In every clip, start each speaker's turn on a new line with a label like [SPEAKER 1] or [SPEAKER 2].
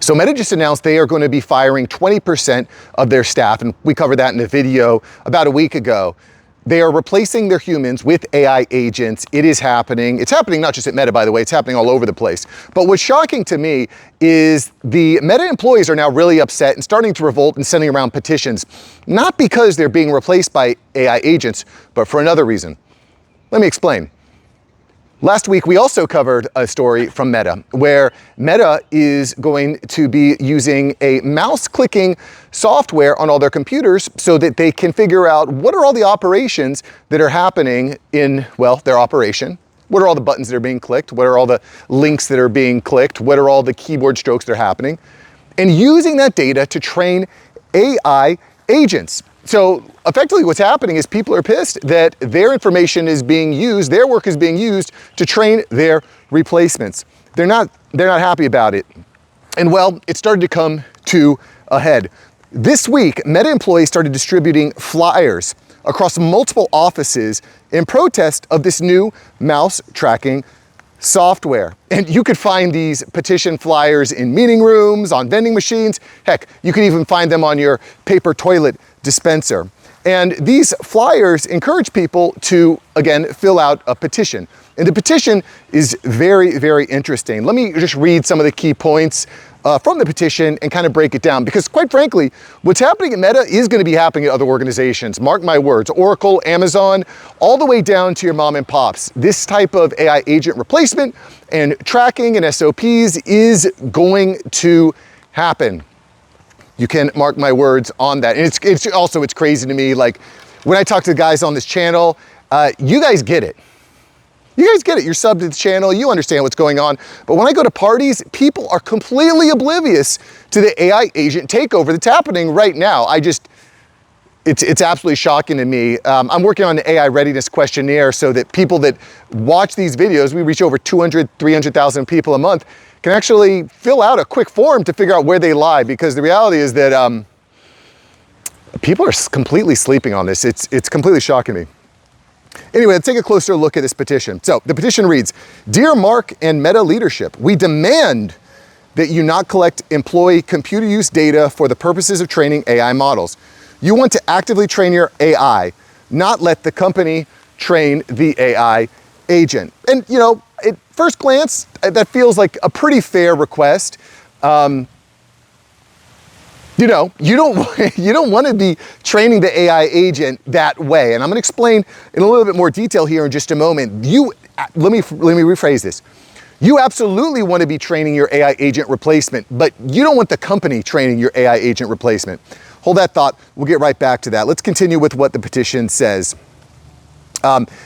[SPEAKER 1] So Meta just announced they are going to be firing 20% of their staff, and we covered that in a video about a week ago. They are replacing their humans with AI agents. It is happening. It's happening not just at Meta, by the way, it's happening all over the place. But what's shocking to me is the Meta employees are now really upset and starting to revolt and sending around petitions, not because they're being replaced by AI agents, but for another reason. Let me explain. Last week, we also covered a story from Meta where Meta is going to be using a mouse-clicking software on all their computers so that they can figure out what are all the operations that are happening in, well, their operation. What are all the buttons that are being clicked? What are all the links that are being clicked? What are all the keyboard strokes that are happening? And using that data to train AI agents. So effectively what's happening is people are pissed that their information is being used, their work is being used to train their replacements. They're not happy about it. And well, it started to come to a head. This week, Meta employees started distributing flyers across multiple offices in protest of this new mouse tracking software. And you could find these petition flyers in meeting rooms, on vending machines. Heck, you could even find them on your paper toilet dispenser. And these flyers encourage people to, again, fill out a petition. And the petition is very, very interesting. Let me just read some of the key points from the petition and kind of break it down. Because quite frankly, what's happening at Meta is going to be happening at other organizations. Mark my words, Oracle, Amazon, all the way down to your mom and pops. This type of AI agent replacement and tracking and SOPs is going to happen. You can mark my words on that. And it's crazy to me. Like when I talk to the guys on this channel, you guys get it. You guys get it. You're subbed to the channel. You understand what's going on. But when I go to parties, people are completely oblivious to the AI agent takeover that's happening right now. It's absolutely shocking to me. I'm working on the AI readiness questionnaire so that people that watch these videos, we reach over 200, 300,000 people a month, can actually fill out a quick form to figure out where they lie, because the reality is that people are completely sleeping on this. It's completely shocking me. Anyway, let's take a closer look at this petition. So the petition reads, "Dear Mark and Meta leadership, we demand that you not collect employee computer use data for the purposes of training AI models. You want to actively train your AI, not let the company train the AI agent." And you know, at first glance, that feels like a pretty fair request. You know, you don't want to be training the AI agent that way. And I'm going to explain in a little bit more detail here in just a moment. Let me rephrase this. You absolutely want to be training your AI agent replacement, but you don't want the company training your AI agent replacement. Hold that thought. We'll get right back to that. Let's continue with what the petition says.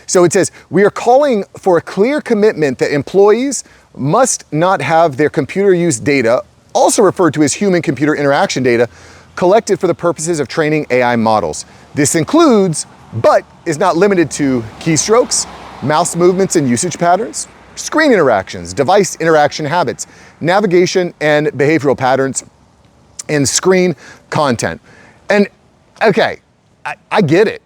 [SPEAKER 1] So it says, "We are calling for a clear commitment that employees must not have their computer use data, also referred to as human-computer interaction data, collected for the purposes of training AI models. This includes, but is not limited to, keystrokes, mouse movements and usage patterns, screen interactions, device interaction habits, navigation and behavioral patterns, and screen content." And okay, I get it.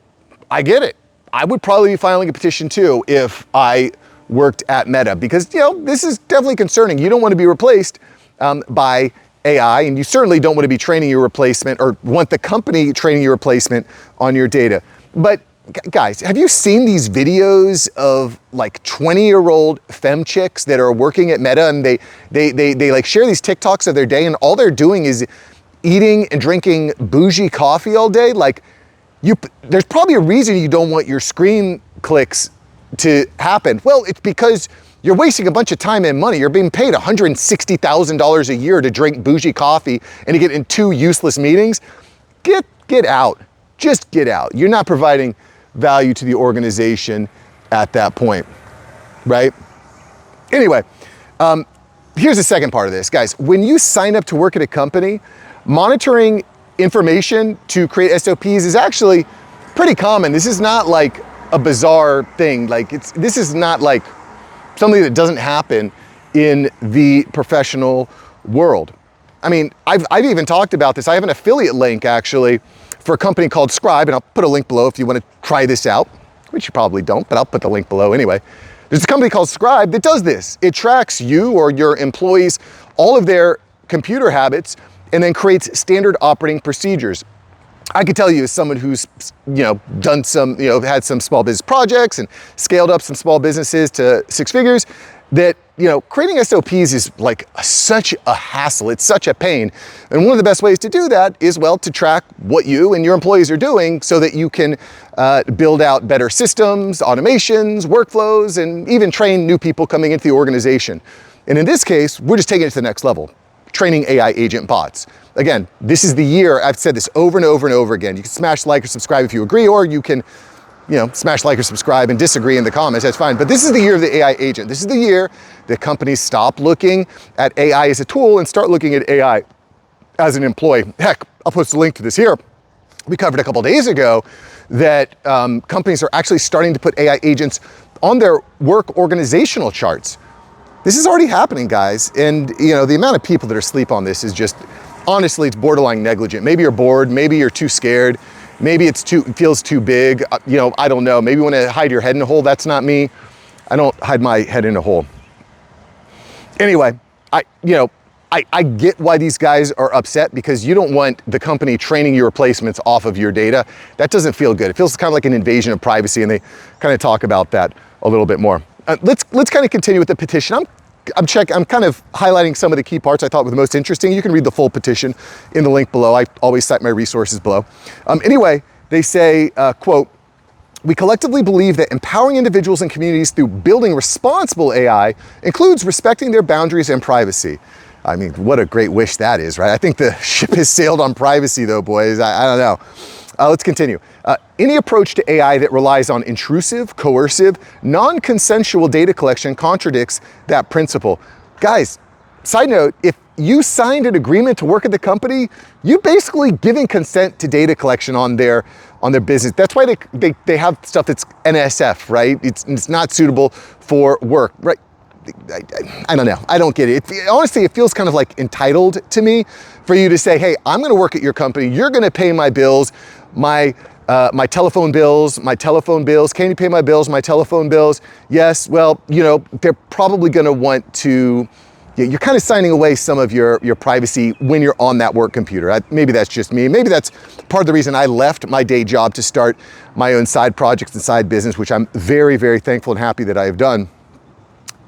[SPEAKER 1] I get it. I would probably be filing a petition too if I worked at Meta, because you know, this is definitely concerning. You don't want to be replaced by AI, and you certainly don't want to be training your replacement or want the company training your replacement on your data. But guys, have you seen these videos of like 20-year-old femme chicks that are working at Meta, and they like share these TikToks of their day, and all they're doing is eating and drinking bougie coffee all day? Like, there's probably a reason you don't want your screen clicks to happen. Well, it's because you're wasting a bunch of time and money. You're being paid $160,000 a year to drink bougie coffee and to get in 2 useless meetings. Get out. Just get out. You're not providing value to the organization at that point, right? Anyway, here's the second part of this, guys. When you sign up to work at a company, monitoring information to create SOPs is actually pretty common. This is not like a bizarre thing. Like this is not like something that doesn't happen in the professional world. I mean, I've even talked about this. I have an affiliate link actually for a company called Scribe, and I'll put a link below if you want to try this out, which you probably don't, but I'll put the link below anyway. There's a company called Scribe that does this. It tracks you or your employees, all of their computer habits and then creates standard operating procedures. I can tell you as someone who's, done some, had some small business projects and scaled up some small businesses to 6 figures, that, creating SOPs is like such a hassle. It's such a pain. And one of the best ways to do that is, well, to track what you and your employees are doing so that you can build out better systems, automations, workflows, and even train new people coming into the organization. And in this case, we're just taking it to the next level, training AI agent bots. Again, this is the year, I've said this over and over and over again. You can smash like or subscribe if you agree, or you can, smash like or subscribe and disagree in the comments, that's fine. But this is the year of the AI agent. This is the year that companies stop looking at AI as a tool and start looking at AI as an employee. Heck, I'll post a link to this here. We covered a couple days ago that companies are actually starting to put AI agents on their work organizational charts. This is already happening, guys. And the amount of people that are asleep on this is just, honestly, it's borderline negligent. Maybe you're bored, maybe you're too scared, maybe it feels too big. I don't know. Maybe you want to hide your head in a hole. That's not me. I don't hide my head in a hole. Anyway, I get why these guys are upset, because you don't want the company training your replacements off of your data. That doesn't feel good. It feels kind of like an invasion of privacy, and they kind of talk about that a little bit more. Let's kind of continue with the petition. I'm kind of highlighting some of the key parts I thought were the most interesting. You can read the full petition in the link below. I always cite my resources below. Anyway, they say, quote, "We collectively believe that empowering individuals and communities through building responsible AI includes respecting their boundaries and privacy." I mean, what a great wish that is, right? I think the ship has sailed on privacy though, boys. I don't know. Let's continue. Any approach to AI that relies on intrusive, coercive, non-consensual data collection contradicts that principle. Guys, side note, if you signed an agreement to work at the company, you basically giving consent to data collection on their business. That's why they have stuff that's NSF, right? It's not suitable for work, right? I don't know. I don't get it. Honestly, it feels kind of like entitled to me for you to say, hey, I'm going to work at your company. You're going to pay my bills, my telephone bills. Can you pay my bills, my telephone bills? Yes. Well, they're probably going to want to, you're kind of signing away some of your privacy when you're on that work computer. Maybe that's just me. Maybe that's part of the reason I left my day job to start my own side projects and side business, which I'm very, very thankful and happy that I have done.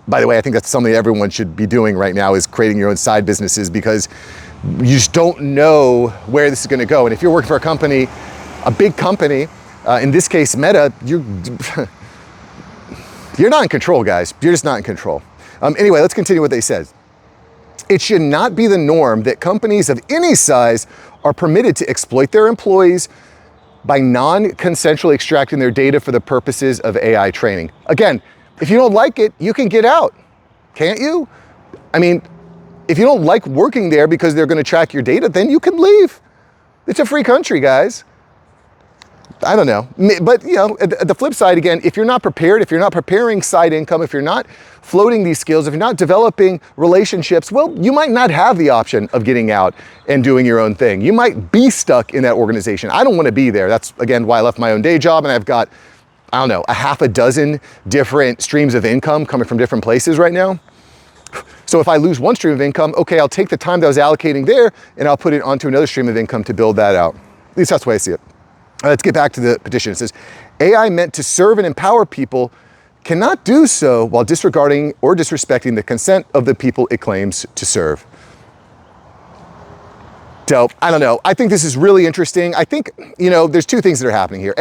[SPEAKER 1] By the way, I think that's something everyone should be doing right now, is creating your own side businesses, because you just don't know where this is going to go. And if you're working for a company, a big company, in this case, Meta, you're not in control, guys. You're just not in control. Anyway, let's continue what they said. It should not be the norm that companies of any size are permitted to exploit their employees by non-consensually extracting their data for the purposes of AI training. Again, if you don't like it, you can get out, can't you? I mean, if you don't like working there because they're going to track your data, then you can leave. It's a free country, guys. I don't know. But, the flip side, again, if you're not prepared, if you're not preparing side income, if you're not floating these skills, if you're not developing relationships, well, you might not have the option of getting out and doing your own thing. You might be stuck in that organization. I don't want to be there. That's, again, why I left my own day job, and I've got, I don't know, a half a dozen different streams of income coming from different places right now. So if I lose one stream of income, okay, I'll take the time that I was allocating there and I'll put it onto another stream of income to build that out. At least that's the way I see it. Let's get back to the petition. It says, AI meant to serve and empower people cannot do so while disregarding or disrespecting the consent of the people it claims to serve. So, I don't know. I think this is really interesting. I think, there's two things that are happening here.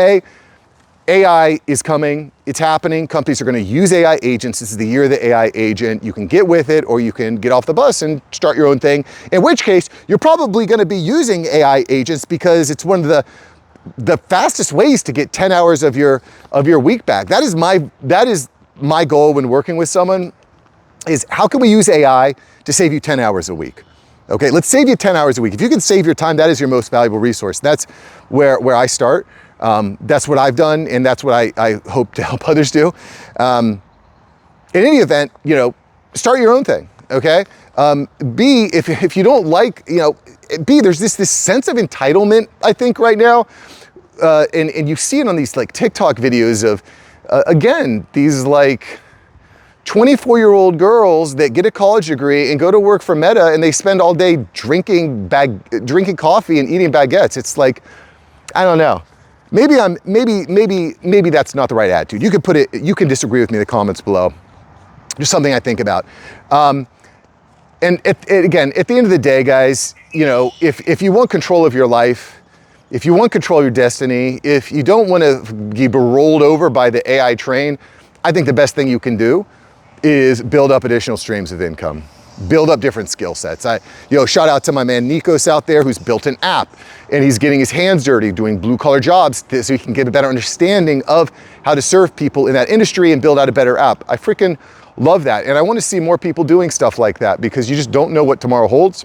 [SPEAKER 1] AI is coming, it's happening. Companies are going to use AI agents. This is the year of the AI agent. You can get with it, or you can get off the bus and start your own thing. In which case, you're probably going to be using AI agents because it's one of the fastest ways to get 10 hours of your week back. That is my goal when working with someone, is how can we use AI to save you 10 hours a week? Okay, let's save you 10 hours a week. If you can save your time, that is your most valuable resource. That's where I start. That's what I've done, and that's what I hope to help others do. In any event, start your own thing, okay? B, if you don't like, B, there's this sense of entitlement, I think, right now. And you see it on these like TikTok videos of, again, these like 24-year-old girls that get a college degree and go to work for Meta, and they spend all day drinking coffee and eating baguettes. It's like, I don't know. Maybe that's not the right attitude. You can disagree with me in the comments below. Just something I think about. And again, at the end of the day, guys, you know, if you want control of your life, if you want control of your destiny, if you don't want to be rolled over by the AI train, I think the best thing you can do is build up additional streams of income. Build up different skill sets. Shout out to my man Nikos out there who's built an app, and he's getting his hands dirty doing blue collar jobs so he can get a better understanding of how to serve people in that industry and build out a better app. I freaking love that. And I want to see more people doing stuff like that, because you just don't know what tomorrow holds.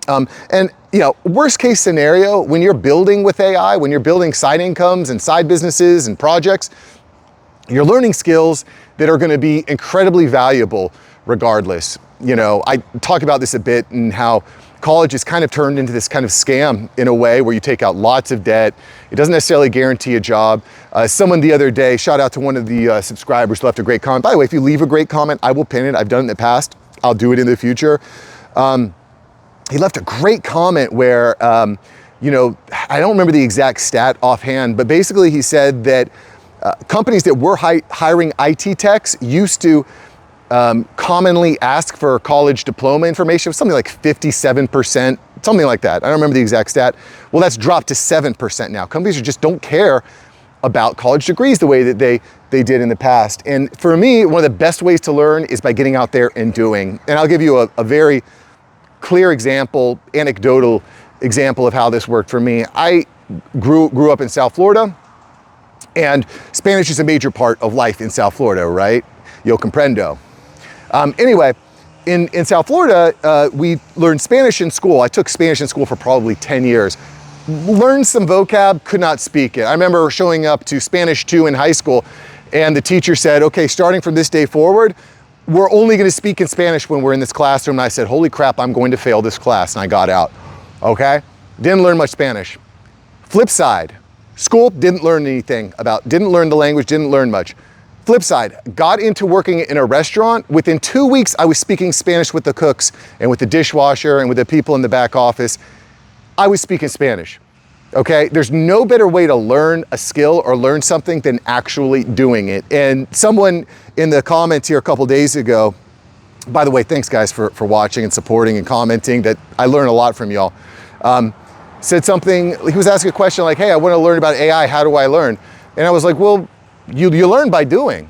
[SPEAKER 1] And you know, worst case scenario, when you're building with AI, when you're building side incomes and side businesses and projects, you're learning skills that are going to be incredibly valuable regardless. You know, I talk about this a bit, and how college is kind of turned into this kind of scam in a way where you take out lots of debt. It doesn't necessarily guarantee a job. Someone the other day, shout out to one of the subscribers, left a great comment. By the way, if you leave a great comment, I will pin it. I've done it in the past. I'll do it in the future. He left a great comment where, you know, I don't remember the exact stat offhand, but basically he said that companies that were hiring IT techs used to commonly ask for college diploma information, something like 57%, something like that. I don't remember the exact stat. Well, that's dropped to 7% now. Companies just don't care about college degrees the way that they did in the past. And for me, one of the best ways to learn is by getting out there and doing. And I'll give you a very clear example, anecdotal example of how this worked for me. I grew up in South Florida, and Spanish is a major part of life in South Florida, right? Yo comprendo. Anyway, in South Florida, we learned Spanish in school. I took Spanish in school for probably 10 years. Learned some vocab, could not speak it. I remember showing up to Spanish 2 in high school, and the teacher said, okay, starting from this day forward, we're only gonna speak in Spanish when we're in this classroom. And I said, holy crap, I'm going to fail this class. And I got out, okay? Didn't learn much Spanish. Flip side, school, didn't learn anything didn't learn the language, didn't learn much. Flip side, got into working in a restaurant. Within 2 weeks, I was speaking Spanish with the cooks and with the dishwasher and with the people in the back office. I was speaking Spanish, okay? There's no better way to learn a skill or learn something than actually doing it. And someone in the comments here a couple days ago, by the way, thanks guys for watching and supporting and commenting, that I learn a lot from y'all, said something, he was asking a question like, hey, I want to learn about AI, how do I learn? And I was like, well, you learn by doing.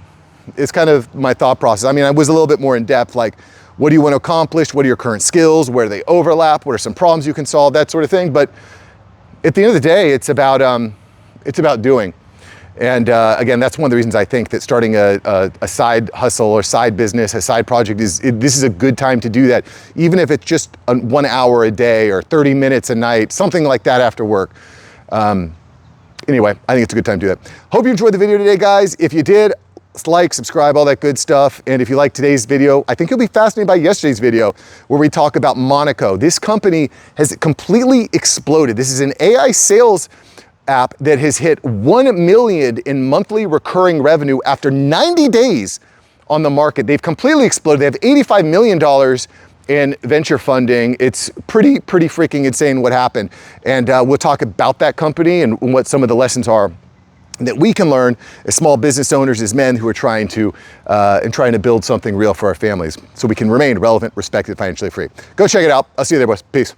[SPEAKER 1] It's kind of my thought process. I mean, I was a little bit more in depth, like, what do you want to accomplish? What are your current skills? Where do they overlap? What are some problems you can solve? That sort of thing. But at the end of the day, it's about doing. And again, that's one of the reasons I think that starting a side hustle or side business, a side project, this is a good time to do that. Even if it's just 1 hour a day or 30 minutes a night, something like that after work. Anyway, I think it's a good time to do that. Hope you enjoyed the video today, guys. If you did, like, subscribe, all that good stuff. And if you like today's video, I think you'll be fascinated by yesterday's video where we talk about Monaco. This company has completely exploded. This is an AI sales app that has hit 1 million in monthly recurring revenue after 90 days on the market. They've completely exploded. They have $85 million in venture funding. It's pretty freaking insane what happened. And we'll talk about that company and what some of the lessons are that we can learn as small business owners, as men who are trying to build something real for our families so we can remain relevant, respected, financially free. Go check it out. I'll see you there, boys. Peace.